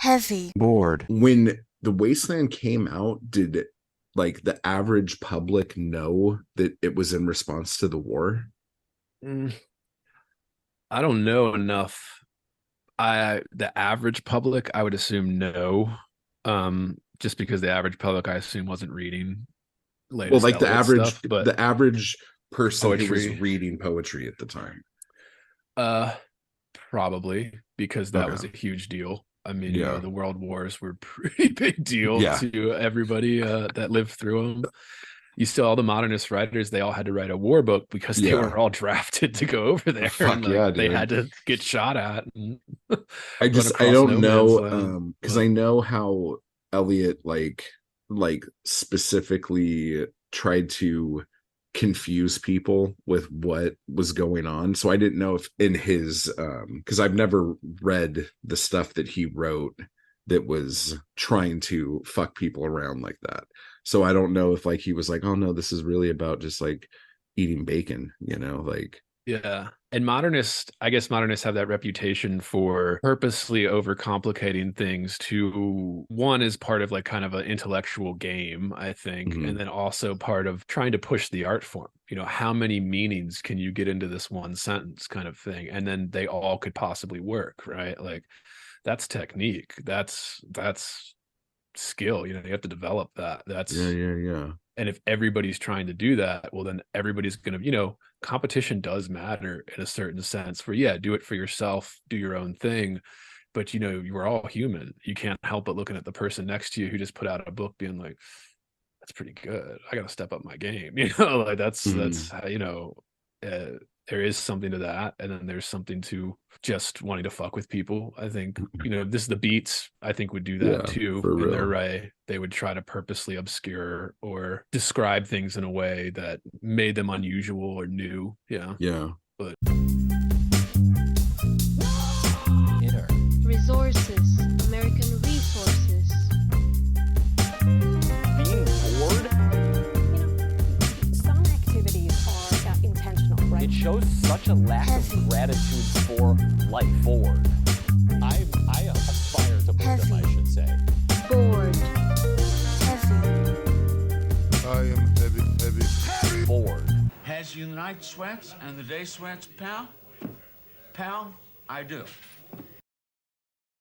Heavy. Bored. When the Wasteland came out, did like the average public know that it was in response to the war? I don't know enough. The average public, I would assume no. Just because the average public, I assume, wasn't reading latest Like the Eliot average stuff, but the average person who poetry. was reading poetry at the time. Probably because that was a huge deal. I mean, Yeah. the world wars were a pretty big deal to everybody that lived through them. You still, all the modernist writers, they all had to write a war book because they were all drafted to go over there. Fuck and they had to get shot at. And I don't know, because I know how Eliot like specifically tried to confuse people with what was going on. So I didn't know if in his because I've never read the stuff that he wrote that was trying to fuck people around like that. So I don't know if like he was like, oh no, this is really about just like eating bacon, like. Yeah. And I guess modernists have that reputation for purposely overcomplicating things to, one is part of like kind of an intellectual game, I think, and then also part of trying to push the art form. How many meanings can you get into this one sentence kind of thing? And then they all could possibly work, right? Like that's technique. That's skill. You have to develop that. That's yeah. And if everybody's trying to do that, well, then everybody's going to, competition does matter in a certain sense where, do it for yourself, do your own thing. But, you're all human. You can't help but looking at the person next to you who just put out a book being like, that's pretty good. I got to step up my game. Like that's, there is something to that. And then there's something to just wanting to fuck with people. I think, the Beats, I think would do that too. In their way, they would try to purposely obscure or describe things in a way that made them unusual or new. Yeah. But Inner. Resources. American resources. Being bored? Some activities are intentional, right? It shows such a lack of gratitude for life. Bored. I aspire to boredom, I should say. Bored. Heavy. I am heavy. Bored. Has you the night sweats and the day sweats, pal? Pal, I do.